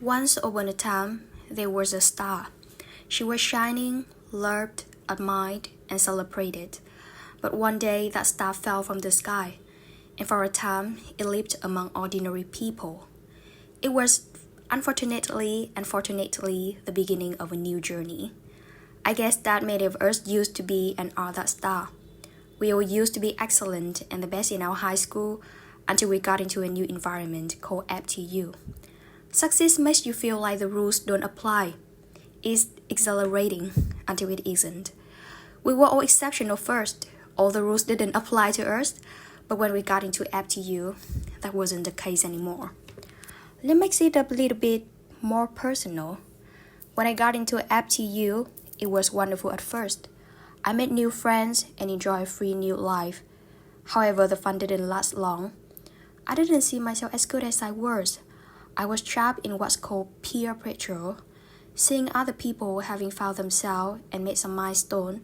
Once upon a time, there was a star. She was shining, loved, admired, and celebrated. But one day, that star fell from the sky, and for a time, it lived among ordinary people. It was, unfortunately and fortunately, the beginning of a new journey. I guess that many of us used to be and are that star. We all used to be excellent and the best in our high school until we got into a new environment called THIO. Success makes you feel like the rules don't apply. It's exhilarating until it isn't. We were all exceptional first. All the rules didn't apply to us, but when we got into THIO, that wasn't the case anymore. Let's make it a little bit more personal. When I got into THIO, it was wonderful at first. I made new friends and enjoyed a free new life. However, the fun didn't last long. I didn't see myself as good as I was. I was trapped in what's called peer pressure. Seeing other people having found themselves and made some milestone,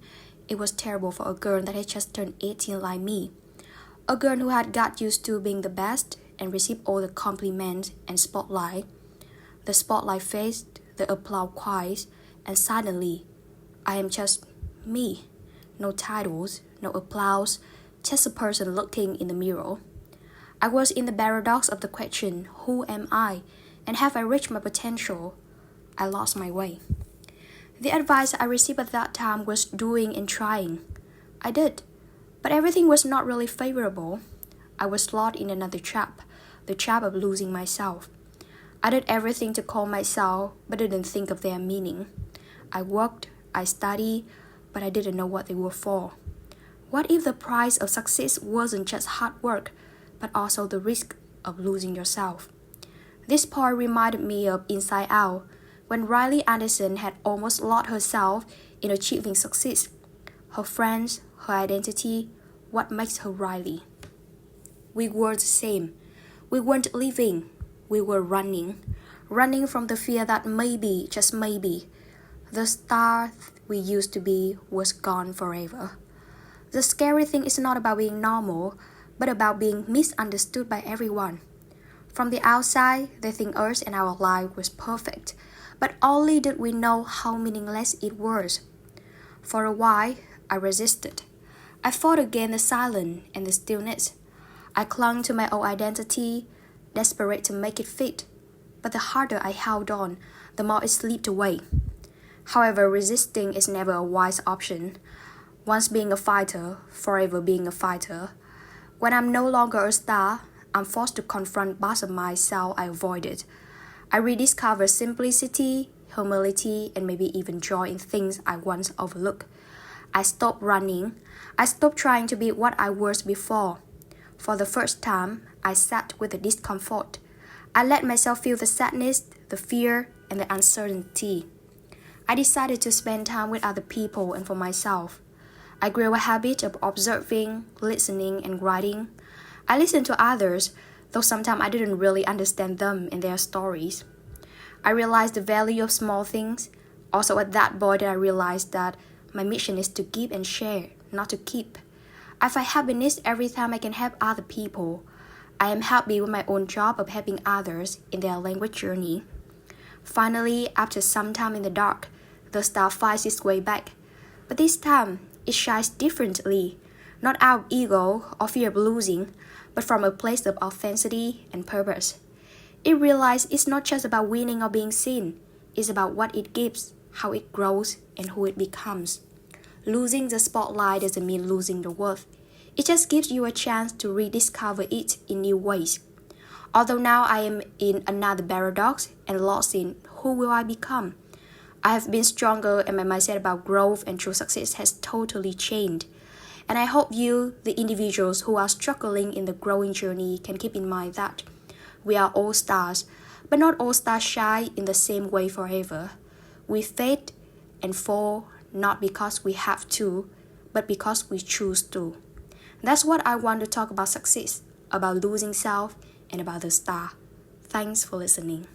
it was terrible for a girl that had just turned 18 like me. A girl who had got used to being the best and received all the compliments and spotlight. The spotlight fades, the applause quiets, and suddenly, I am just me. No titles, no applause, just a person looking in the mirror. I was in the paradox of the question, who am I, and have I reached my potential? I lost my way. The advice I received at that time was doing and trying. I did, but everything was not really favorable. I was lost in another trap, the trap of losing myself. I did everything to call myself, but didn't think of their meaning. I worked, I studied, but I didn't know what they were for. What if the price of success wasn't just hard work, but also the risk of losing yourself? This part reminded me of Inside Out, when Riley Anderson had almost lost herself in achieving success. Her friends, her identity, what makes her Riley. We were the same. We weren't living, we were running from the fear that maybe, just maybe, the star we used to be was gone forever. The scary thing is not about being normal, but about being misunderstood by everyone. From the outside, they think us and our life was perfect, but only did we know how meaningless it was. For a while, I resisted. I fought against the silence and the stillness. I clung to my old identity, desperate to make it fit, but the harder I held on, the more it slipped away. However, resisting is never a wise option. Once being a fighter, forever being a fighter. When I'm no longer a star, I'm forced to confront parts of myself I avoided. I rediscover simplicity, humility, and maybe even joy in things I once overlooked. I stopped running. I stopped trying to be what I was before. For the first time, I sat with the discomfort. I let myself feel the sadness, the fear, and the uncertainty. I decided to spend time with other people and for myself. I grew a habit of observing, listening, and writing. I listened to others, though sometimes I didn't really understand them and their stories. I realized the value of small things. Also at that point, I realized that my mission is to give and share, not to keep. I find happiness every time I can help other people. I am happy with my own job of helping others in their language journey. Finally, after some time in the dark, the star finds its way back. But this time, it shines differently, not out of ego or fear of losing, but from a place of authenticity and purpose. It realizes it's not just about winning or being seen, it's about what it gives, how it grows, and who it becomes. Losing the spotlight doesn't mean losing your worth. It just gives you a chance to rediscover it in new ways. Although now I am in another paradox and lost in who will I become, I have been stronger and my mindset about growth and true success has totally changed. And I hope you, the individuals who are struggling in the growing journey, can keep in mind that we are all stars, but not all stars shine in the same way forever. We fade and fall not because we have to, but because we choose to. That's what I want to talk about success, about losing self, and about the star. Thanks for listening.